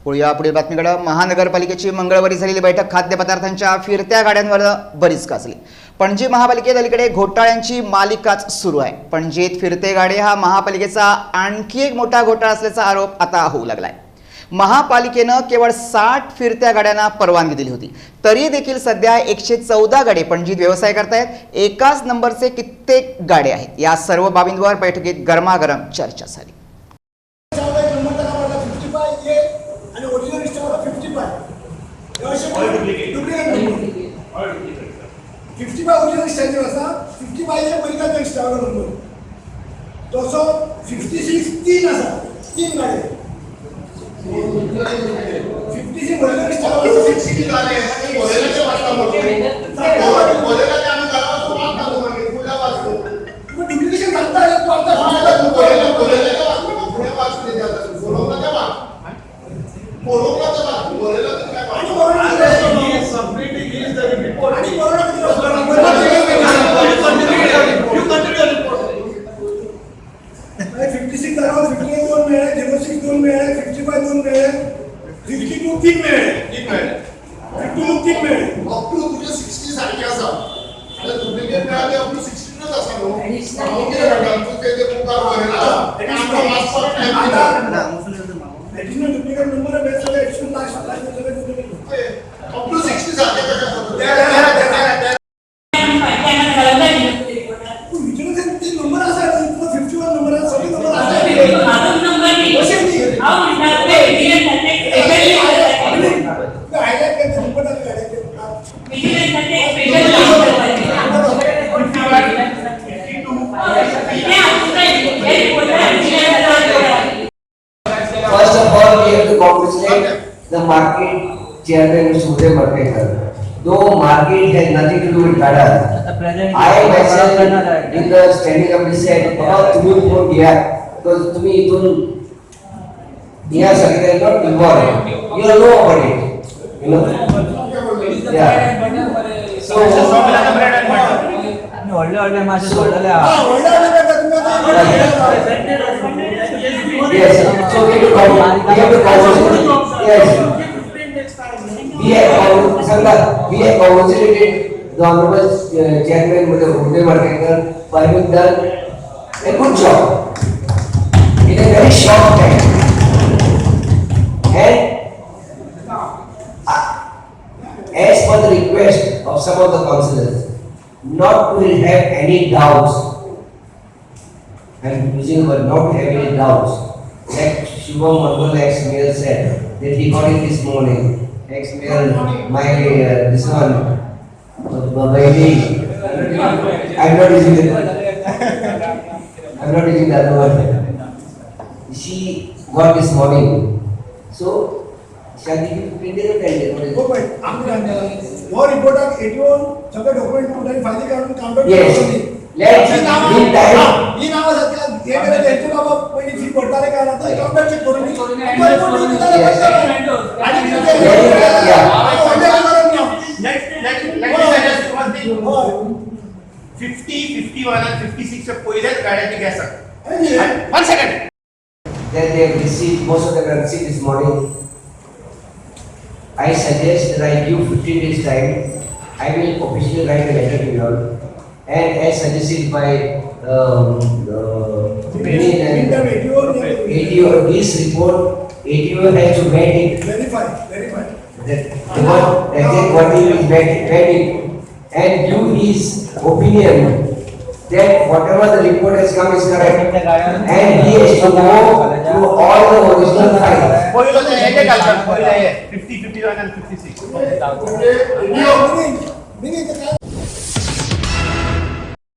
वळूया पुढील बातमीकडे. महानगरपालिकेची मंगळवारी झालेली बैठक खाद्यपदार्थांच्या फिरत्या गाड्यांवर बरीच गाजली. पणजी महापालिकेत अलीकडे घोटाळ्यांची मालिकाच सुरू आहे. पणजीत फिरते गाडे हा महापालिकेचा आणखी एक मोठा घोटाळा असल्याचा आरोप आता होऊ लागलाय. महापालिकेनं केवळ 60 फिरत्या गाड्यांना परवानगी दिली होती, तरी देखील सध्या 114 गाडे पणजीत व्यवसाय करतायत. एकाच नंबरचे कित्येक गाडे आहेत. या सर्व बाबींवर बैठकीत गरमागरम चर्चा झाली. The market chairman Mr. Uday Markekar. Though market has nothing to do with Tata, I myself in the standing committee said, "Baba, तुम्ही इथून घ्या, because तुम्ही इथून घ्यासाठी not involved. You know about it, you know. Yeah. So ಒಳ್ಳೆ ಮಾಸ ಒಳ್ಳೆ yes, so we have to congratulate. Yes. We have congratulated the Honorable Chairman Uday Markekar for having done a good job in a very short time. And as per the request of some of the councillors, not to have any doubts, I am using the word not to have any doubts, like Shubham Mangal ex-mayor said, that he got it this morning. Ex-mayor, my this one, Baby, I'm not using the other word. She got this morning. So, shall we give printed or pending? Your report of 81 सगळे document कुठे फायदे काढून counter Yes. Let's give time. ही नाव सध्या हे करे त्यांचे बाबा पहिली फी पडताले का आता काउंटर चेक करून Next 50, 51 and 56 च्या पहिल्याच गाड्याची घ्या sir. 1 second. Then they have received, most of them have received this morning. I suggest that I give 15 days time. I will officially write a letter to you all, and as suggested by ATO, this report, ATO has to vet it. verify. That what he is vetting, and give his opinion that whatever the report has come is correct, and he has to go through all the original files. 50, 51 and 56.